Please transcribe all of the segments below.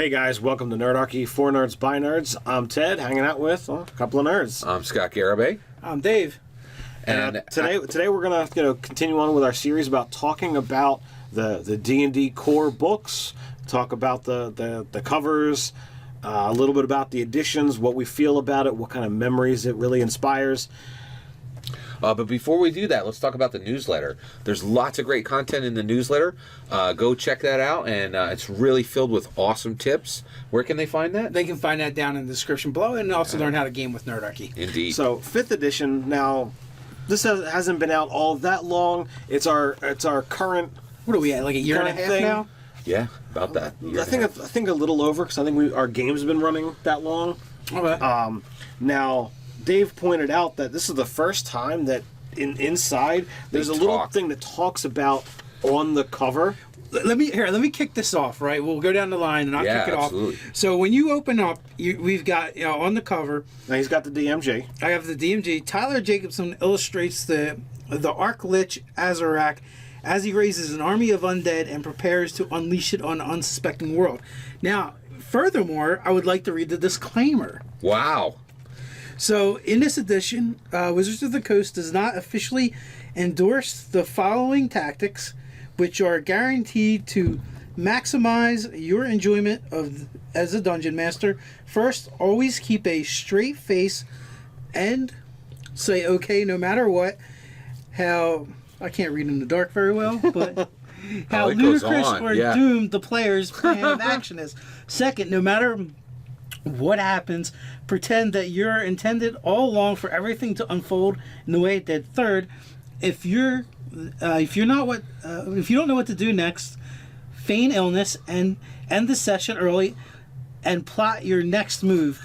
Hey guys, welcome to Nerdarchy for Nerds by Nerds. I'm Ted, hanging out with a couple of nerds. I'm Scott Garibay. I'm Dave. And today we're gonna continue on with our series about talking about the D&D core books. Talk about the covers, a little bit about the editions, what we feel about it, what kind of memories it really inspires. But before we do that, let's talk about the newsletter. There's lots of great content in the newsletter. Go check that out, and it's really filled with awesome tips. Where can they find that? They can find that down in the description below, and also learn how to game with Nerdarchy. Indeed. So 5th edition. Now, this hasn't been out all that long. It's our current. What are we at? Like a year and a half thing. now? Yeah, about that. I think a little over, because I think our game's been running that long. Okay. Now, Dave pointed out that this is the first time that inside there's a little thing that talks about on the cover. Let me kick this off, right? We'll go down the line and I'll kick it absolutely. off. So when you open up, we've got on the cover. Now he's got the DMG. I have the DMG. Tyler Jacobson illustrates the Arch-Lich Azarak as he raises an army of undead and prepares to unleash it on an unsuspecting world. Now, furthermore, I would like to read the disclaimer. Wow. So, in this edition, Wizards of the Coast does not officially endorse the following tactics, which are guaranteed to maximize your enjoyment as a dungeon master. First, always keep a straight face and say okay no matter what. How, I can't read in the dark very well, but how ludicrous or doomed the player's plan of action is. Second, no matter what happens, pretend that you're intended all along for everything to unfold in the way it did. Third, if you don't know what to do next, feign illness and end the session early and plot your next move.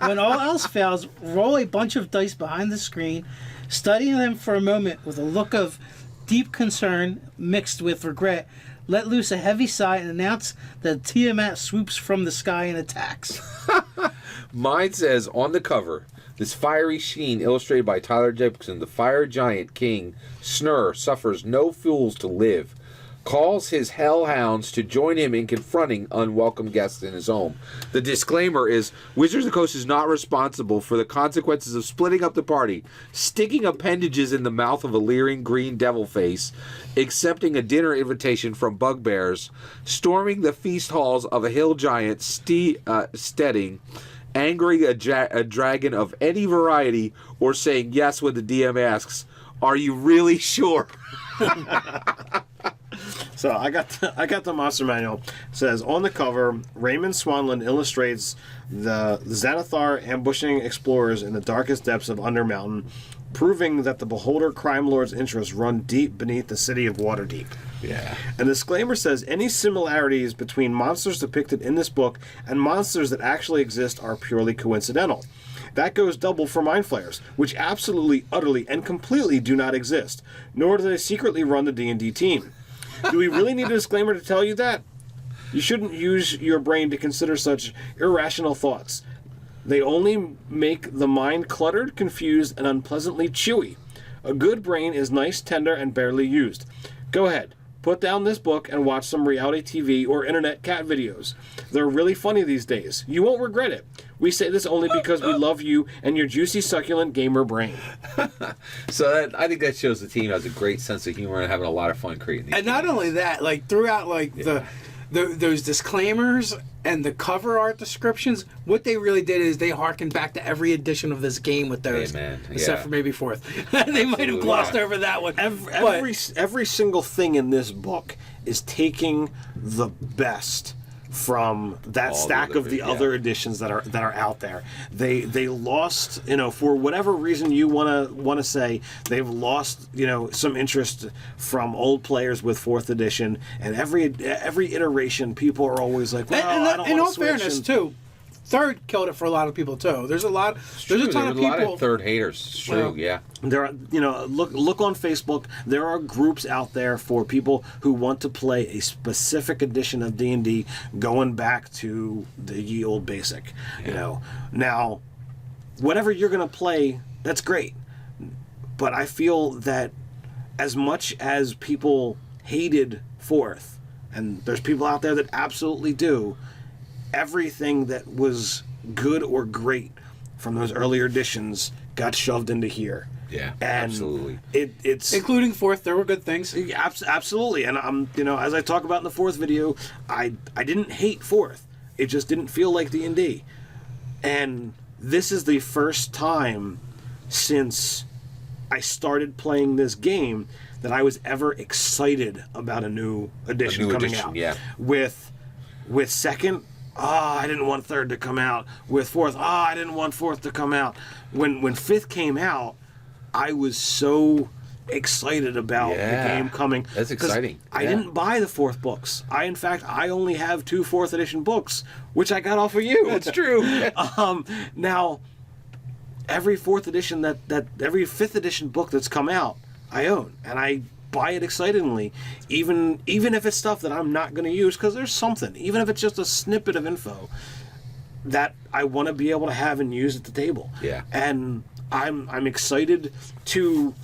When all else fails, roll a bunch of dice behind the screen, studying them for a moment with a look of deep concern mixed with regret. Let loose a heavy sigh and announce that Tiamat swoops from the sky and attacks. Mine says on the cover, this fiery sheen illustrated by Tyler Jacobson, the fire giant king Snur suffers no fools to live, calls his hellhounds to join him in confronting unwelcome guests in his home. The disclaimer is, Wizards of the Coast is not responsible for the consequences of splitting up the party, sticking appendages in the mouth of a leering green devil face, accepting a dinner invitation from bugbears, storming the feast halls of a hill giant steading, angering a dragon of any variety, or saying yes when the DM asks, "Are you really sure?" So I got the monster manual. It says on the cover, Raymond Swanland illustrates the Xanathar ambushing explorers in the darkest depths of Undermountain, proving that the Beholder crime lord's interests run deep beneath the city of Waterdeep. Yeah. And the disclaimer says any similarities between monsters depicted in this book and monsters that actually exist are purely coincidental. That goes double for Mind Flayers, which absolutely, utterly, and completely do not exist, nor do they secretly run the D&D team. Do we really need a disclaimer to tell you that? You shouldn't use your brain to consider such irrational thoughts. They only make the mind cluttered, confused, and unpleasantly chewy. A good brain is nice, tender, and barely used. Go ahead. Put down this book and watch some reality TV or internet cat videos. They're really funny these days. You won't regret it. We say this only because we love you and your juicy, succulent gamer brain. So I think that shows the team has a great sense of humor and having a lot of fun creating these And not only that, like throughout those disclaimers and the cover art descriptions, what they really did is they harkened back to every edition of this game with those. Amen. Except for maybe 4th. They might have glossed over that one. Every single thing in this book is taking the best from that stack of the other editions that are out there. They lost, for whatever reason you want to say, they've lost, some interest from old players with 4th edition, and every iteration people are always like, well, I don't want to switch. In all fairness, too, 3rd killed it for a lot of people too. There's a ton of people. A lot of 3rd haters. It's true, yeah. There are, look on Facebook. There are groups out there for people who want to play a specific edition of D&D, going back to the ye old basic. Yeah. Now, whatever you're going to play, that's great. But I feel that as much as people hated 4th, and there's people out there that absolutely do, everything that was good or great from those earlier editions got shoved into here. Yeah, and absolutely. It's including fourth, there were good things. Absolutely, and as I talk about in the fourth video, I didn't hate fourth. It just didn't feel like D&D, and this is the first time since I started playing this game that I was ever excited about a new edition coming out. Yeah. With second, I didn't want third to come out. With fourth, I didn't want fourth to come out. When fifth came out, I was so excited about the game coming. That's exciting. I didn't buy the fourth books. In fact, I only have 2 4th edition books, which I got off of you. That's true. Now, every 4th edition every 5th edition book that's come out, I own, and I buy it excitedly, even if it's stuff that I'm not going to use, because there's something, even if it's just a snippet of info that I want to be able to have and use at the table. Yeah. And I'm excited to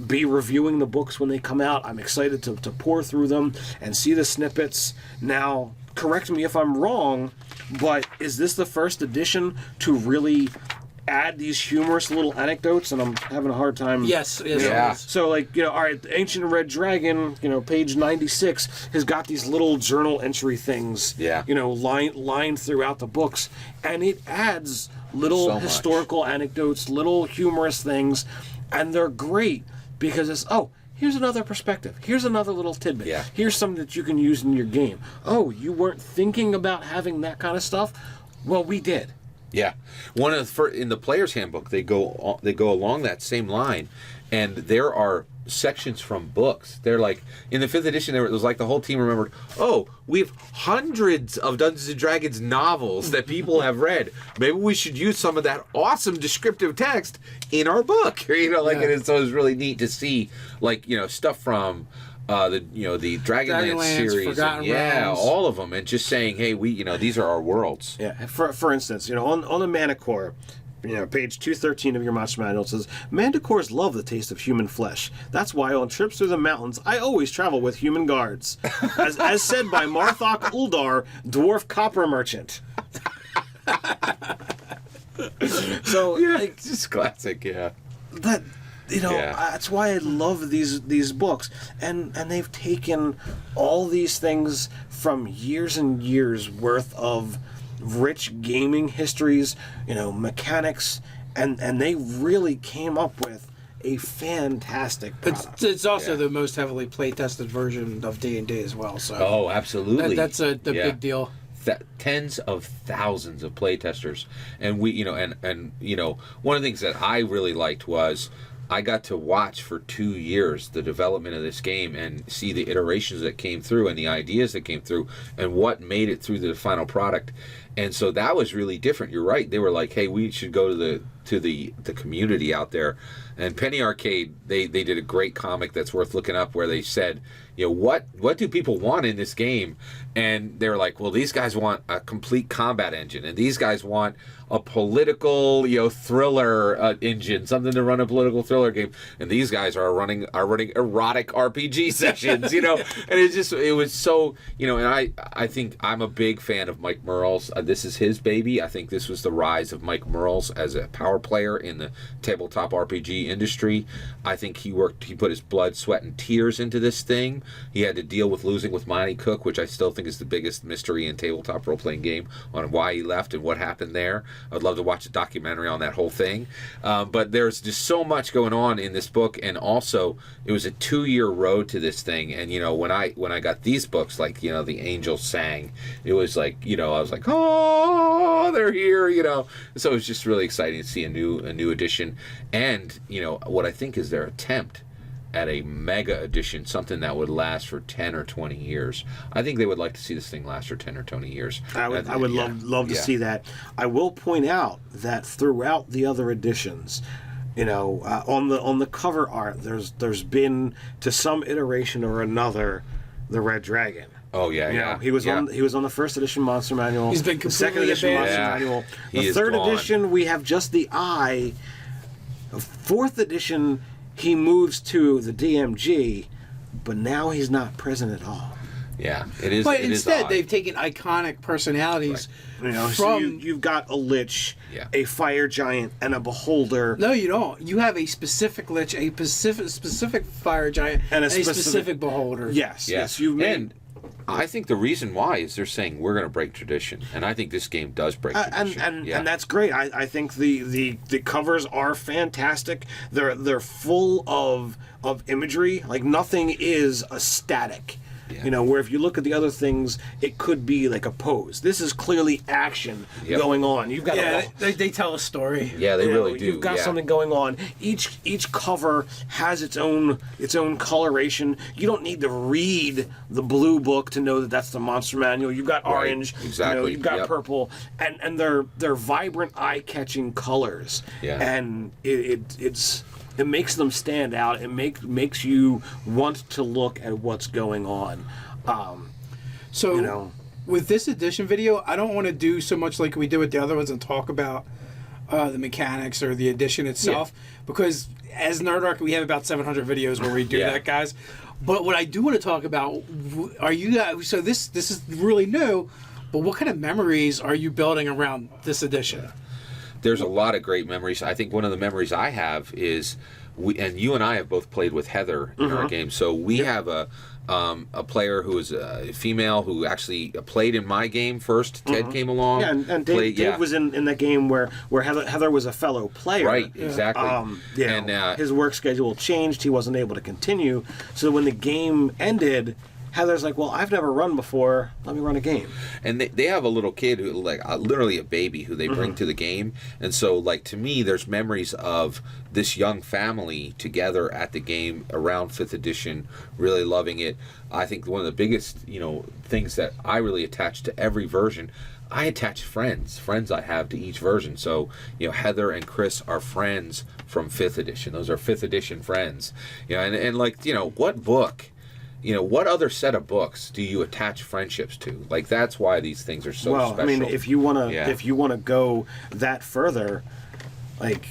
be reviewing the books when they come out. I'm excited to pour through them and see the snippets. Now, correct me if I'm wrong, but is this the first edition to really add these humorous little anecdotes? And I'm having a hard time. Yes. Yeah. So, like, all right, the Ancient Red Dragon, page 96 has got these little journal entry things, lined throughout the books, and it adds little historical anecdotes, little humorous things, and they're great because it's, here's another perspective. Here's another little tidbit. Yeah. Here's something that you can use in your game. Oh, you weren't thinking about having that kind of stuff? Well, we did. Yeah, in the Player's Handbook, they go along that same line, and there are sections from books. They're like, in the 5th edition, it was like the whole team remembered, we have hundreds of Dungeons and Dragons novels that people have read. Maybe we should use some of that awesome descriptive text in our book. So it was really neat to see, stuff from the Dragonlance series, Forgotten Realms. all of them, and just saying, hey, these are our worlds. Yeah. For instance, on the Manticore, page 213 of your Monster Manual, it says, Manticores love the taste of human flesh. That's why on trips through the mountains, I always travel with human guards. As said by Marthok Uldar, dwarf copper merchant. So, it's just classic, that's why I love these books, and they've taken all these things from years and years worth of rich gaming histories, mechanics, and they really came up with a fantastic product. It's also the most heavily play-tested version of D&D as well. So absolutely, that's the big deal. Tens of thousands of playtesters, and we, and one of the things that I really liked was I got to watch for 2 years the development of this game and see the iterations that came through and the ideas that came through and what made it through the final product. And so that was really different. You're right. They were like, hey, we should go to the community out there. And Penny Arcade, they did a great comic that's worth looking up where they said, what do people want in this game? And they were like, well, these guys want a complete combat engine, and these guys want a political, thriller engine, something to run a political thriller game, and these guys are running erotic RPG sessions, and it was so, and I think I'm a big fan of Mike Merle's. This is his baby. I think this was the rise of Mike Merle's as a power player in the tabletop RPG industry. I think he put his blood, sweat, and tears into this thing. He had to deal with losing with Monty Cook, which I still think is the biggest mystery in tabletop role-playing game, on why he left and what happened there. I'd love to watch a documentary on that whole thing. But there's just so much going on in this book, and also it was a 2-year road to this thing. And when I got these books, like the Angels Sang, it was like I was like, oh, they're here, So it was just really exciting to see a new edition, and what I think is their attempt at a mega edition, something that would last for 10 or 20 years. I think they would like to see this thing last for 10 or 20 years. I would love to see that. I will point out that throughout the other editions, on the cover art, there's been, to some iteration or another, the Red Dragon. Oh yeah, He was on the first edition Monster Manual. He's been the second edition abandoned. Monster Manual. The third edition, we have just the eye. The 4th edition, he moves to the DMG, but now he's not present at all. Yeah, it is. But it is instead, odd. they've taken iconic personalities You know, so from. you've got a Lich, Yeah. a Fire Giant, and a Beholder. No, you don't. You have a specific Lich, a specific Fire Giant, And a a specific specific Beholder. Yes, Yeah. yes, you've made. And I think the reason why is they're saying we're going to break tradition, and I think this game does break tradition. And that's great. I think the covers are fantastic. They're full of imagery. Like nothing is a static. Yeah. You know, where if you look at the other things, it could be like a pose. This is clearly action Yep. going on. You've got Yeah, they tell a story. Yeah, they you know, really do. You've got yeah. something going on. Each cover has its own coloration. You don't need to read the blue book to know that that's the monster manual. You've got orange. exactly, You know, you've got yep. purple, and they're vibrant, eye-catching colors. Yeah. And it makes them stand out. It makes you want to look at what's going on. So, You know. with this edition video, I don't want to do so much like we did with the other ones and talk about the mechanics or the edition itself, because as Nerdark, we have about 700 videos where we do Yeah. that, guys. But what I do want to talk about, are you guys? So this is really new, but what kind of memories are you building around this edition? There's a lot of great memories. I think one of the memories I have is and you and I have both played with Heather in our game. So we have a player who is a female who actually played in my game first. Ted came along. Yeah, and Dave was in that game where Heather was a fellow player. Right, exactly. And his work schedule changed. He wasn't able to continue. So when the game ended, Heather's like, well, I've never run before. Let me run a game. And they have a little kid who, like, literally a baby who they bring to the game. And so, like, to me, there's memories of this young family together at the game around 5th edition, really loving it. I think one of the biggest, things that I really attach to every version, I attach friends I have to each version. So, Heather and Chris are friends from 5th edition. Those are 5th edition friends. What book? What other set of books do you attach friendships to? Like, that's why these things are so special. Well, I mean, if you wanna go that further, like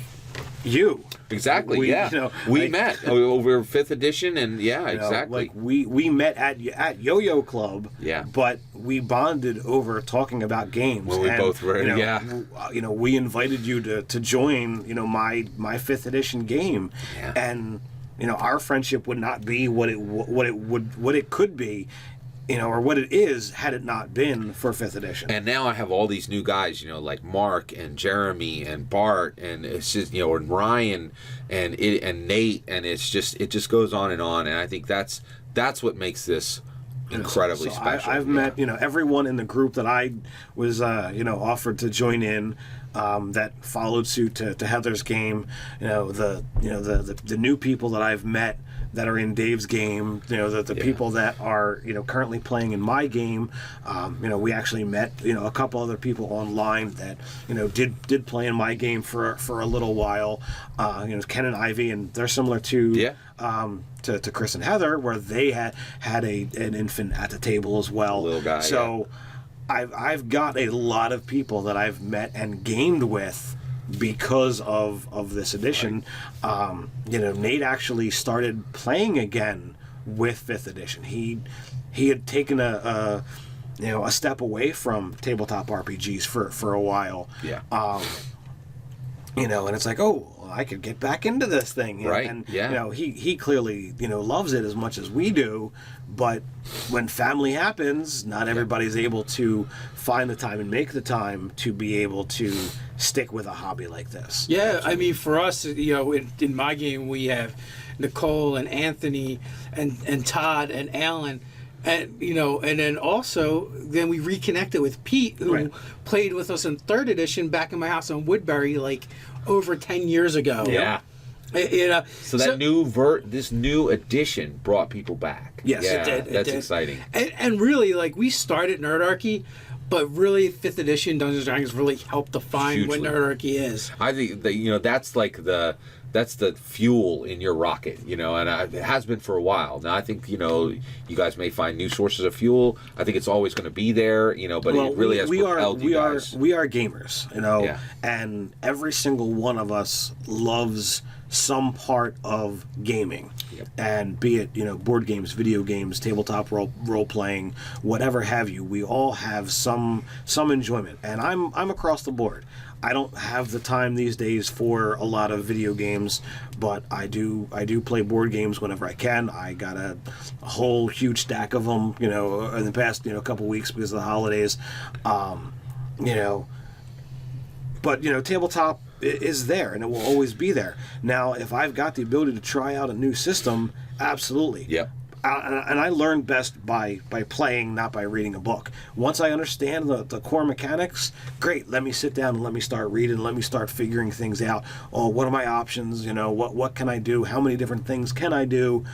you. Exactly, we met over 5th edition, and exactly. Like we met at Yo-Yo Club. Yeah. But we bonded over talking about games. Well, we both were. We invited you to join. My 5th edition game. Yeah. And our friendship would not be what it could be, or what it is had it not been for 5th edition. And now I have all these new guys, like Mark and Jeremy and Bart, and it's just and Ryan and Nate, and it just goes on, and I think that's what makes this incredibly special. I've met everyone in the group that I was offered to join in. That followed suit to Heather's game. The new people that I've met that are in Dave's game. The people that are currently playing in my game. We actually met a couple other people online that did play in my game for a little while. Ken and Ivy, and they're similar to Chris and Heather, where they had an infant at the table as well. A little guy. So. I've got a lot of people that I've met and gamed with because of this edition. Right. Nate actually started playing again with 5th edition. He had taken a step away from tabletop RPGs for a while. Yeah. And it's like, I could get back into this thing. Right. And yeah. He clearly loves it as much as we do, but when family happens, not everybody's able to find the time and make the time to be able to stick with a hobby like this. Yeah, I mean, for us, in my game, we have Nicole and Anthony and Todd and Alan. And and then also we reconnected with Pete, who played with us in 3rd edition back in my house in Woodbury, like over 10 years ago. Yeah. So this new edition brought people back. Yes, yeah, it did. That's exciting. And really, like, we started Nerdarchy, but really 5th edition Dungeons & Dragons really helped define what Nerdarchy is. I think that that's like that's the fuel in your rocket, and it has been for a while. Now, I think, you guys may find new sources of fuel. I think it's always going to be there, but it really has propelled you guys. We are gamers, and every single one of us loves some part of gaming. Yep. And be it, board games, video games, tabletop role playing, whatever have you, we all have some enjoyment. And I'm across the board. I don't have the time these days for a lot of video games, but I do play board games whenever I can. I got a whole huge stack of them, in the past couple weeks because of the holidays. But tabletop is there, and it will always be there. Now, if I've got the ability to try out a new system, absolutely. Yep. And I learn best by playing, not by reading a book. Once I understand the core mechanics, great. Let me sit down and let me start reading. Let me start figuring things out. Oh, what are my options? What can I do? How many different things can I do?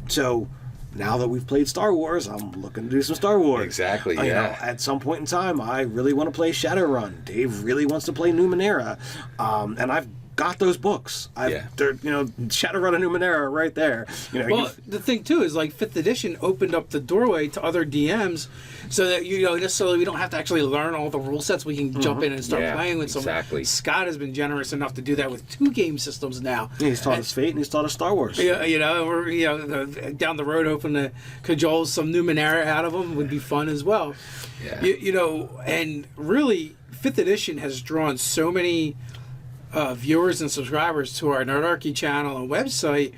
So now that we've played Star Wars, I'm looking to do some Star Wars. Exactly, You know, yeah. at some point in time, I really want to play Shadowrun. Dave really wants to play Numenera. And I've got those books. They're, Shadowrun and Numenera are right there. Well, the thing too is like 5th edition opened up the doorway to other DMs, so that necessarily we don't have to actually learn all the rule sets. We can jump in and start playing with someone. Exactly. Scott has been generous enough to do that with 2 game systems now. he's taught us Fate and he's taught us Star Wars. Yeah, we're down the road hoping to cajole some Numenera out of them would be fun as well. Yeah. And really 5th edition has drawn so many viewers and subscribers to our Nerdarchy channel and website.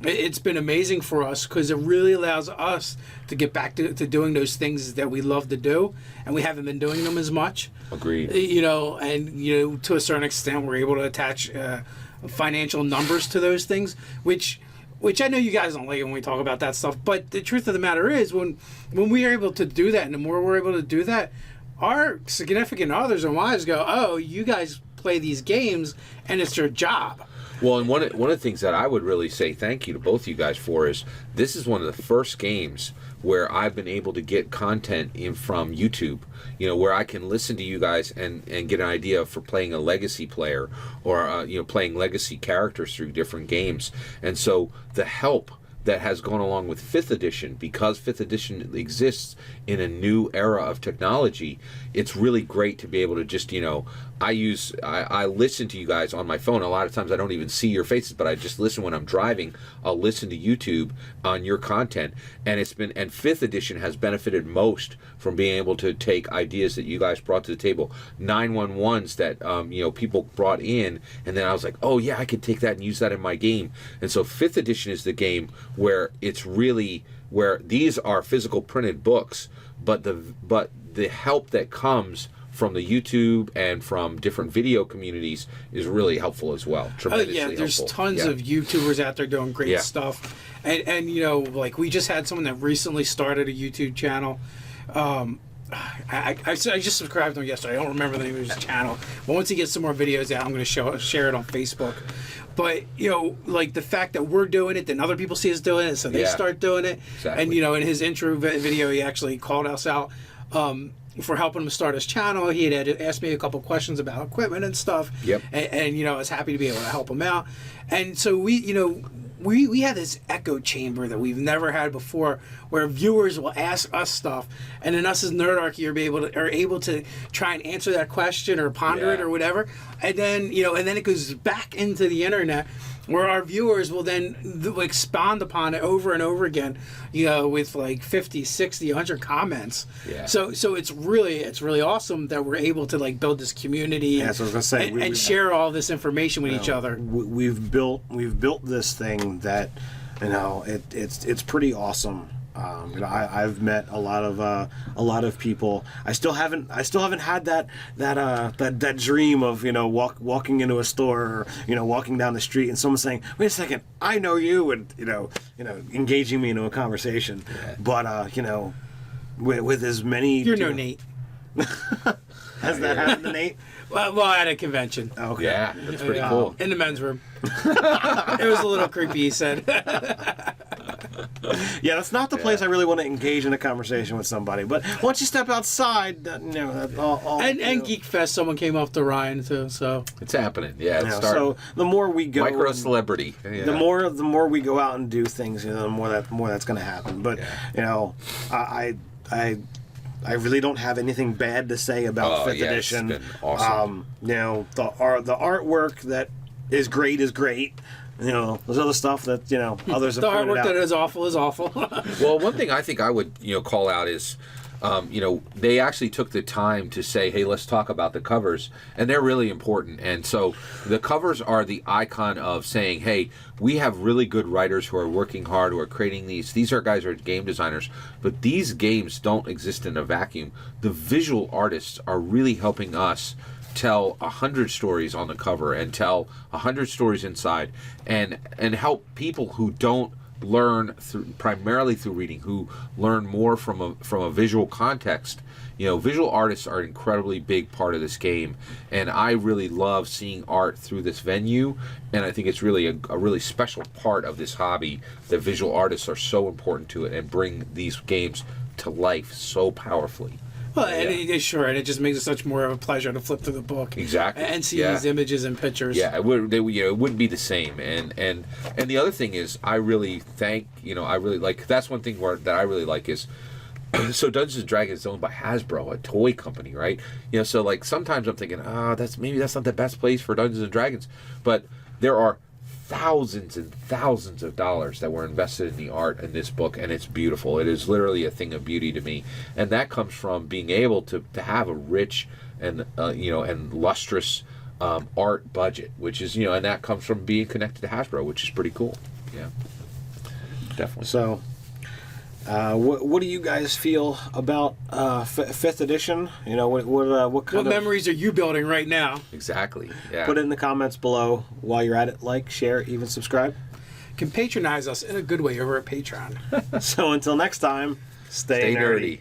It's been amazing for us because it really allows us to get back to doing those things that we love to do, and we haven't been doing them as much. Agreed. And to a certain extent we're able to attach financial numbers to those things, which I know you guys don't like when we talk about that stuff, but the truth of the matter is when we are able to do that, and the more we're able to do that, our significant others and wives go, oh, you guys play these games and it's your job. Well, and one of the things that I would really say thank you to both you guys for is this is one of the first games where I've been able to get content in from YouTube, where I can listen to you guys and get an idea for playing a legacy player or playing legacy characters through different games. And so the help that has gone along with 5th edition, because 5th edition exists in a new era of technology, it's really great to be able to just, I listen to you guys on my phone. A lot of times I don't even see your faces, but I just listen when I'm driving. I'll listen to YouTube on your content, and 5th edition has benefited most from being able to take ideas that you guys brought to the table, 911s that people brought in, and then I was like, oh yeah, I could take that and use that in my game. And so 5th edition is the game where it's really where these are physical printed books, but the help that comes from the YouTube and from different video communities is really helpful as well. Tremendously there's helpful. tons of YouTubers out there doing great stuff, and like we just had someone that recently started a YouTube channel. I just subscribed to him yesterday. I don't remember the name of his channel, but once he gets some more videos out, I'm going to share it on Facebook. But like the fact that we're doing it, then other people see us doing it, so they start doing it. Exactly. And in his intro video, he actually called us out for helping him start his channel. He had asked me a couple questions about equipment and stuff. Yep. And I was happy to be able to help him out. And so we have this echo chamber that we've never had before, where viewers will ask us stuff, and then us as Nerdarchy are able to try and answer that question or ponder it or whatever, and then it goes back into the internet, where our viewers will then expound upon it over and over again, with like 50, 60, 100 comments. Yeah. So it's really awesome that we're able to like build this community Yeah, so I was gonna say, and share all this information with each other. We've built this thing that it's pretty awesome. I've met a lot of people. I still haven't had that dream of walking into a store or walking down the street and someone saying, "Wait a second, I know you," and engaging me into a conversation. Yeah. But with as many, You're no Nate. Has that happened to Nate? Well, at a convention. Okay. Yeah, that's pretty cool. In the men's room. It was a little creepy, he said. Yeah, that's not the place I really want to engage in a conversation with somebody. But once you step outside, And Geek Fest, someone came up to Ryan too. So It's happening. Yeah, it's starting. so the more we go, Micro celebrity. Yeah. the more we go out and do things, the more that's going to happen. But I really don't have anything bad to say about 5th edition. It's been awesome. The artwork that is great is great. You know, there's other stuff that, you know, others have The pointed artwork out. that is awful is awful. Well, one thing I think I would, call out is, they actually took the time to say, hey, let's talk about the covers, and they're really important. And so the covers are the icon of saying, hey, we have really good writers who are working hard, who are creating these. These are guys who are game designers, but these games don't exist in a vacuum. The visual artists are really helping us tell 100 stories on the cover and tell 100 stories inside, and help people who don't learn primarily through reading, who learn more from a visual context. Visual artists are an incredibly big part of this game, and I really love seeing art through this venue, and I think it's really a really special part of this hobby that visual artists are so important to it and bring these games to life so powerfully. Well, and it just makes it such more of a pleasure to flip through the book, exactly, and see these images and pictures. Yeah, it wouldn't be the same. And the other thing is, I really like. That's one thing that I really like is. So Dungeons and Dragons is owned by Hasbro, a toy company, right? So like sometimes I'm thinking, that's not the best place for Dungeons and Dragons, but there are thousands and thousands of dollars that were invested in the art in this book, and it's beautiful. It is literally a thing of beauty to me, and that comes from being able to have a rich and and lustrous art budget, which is and that comes from being connected to Hasbro, which is pretty cool. Yeah, definitely. So, what do you guys feel about 5th edition? What kind of memories are you building right now? Exactly. Yeah. Put it in the comments below while you're at it. Like, share, even subscribe. You can patronize us in a good way over at Patreon. So until next time, stay nerdy.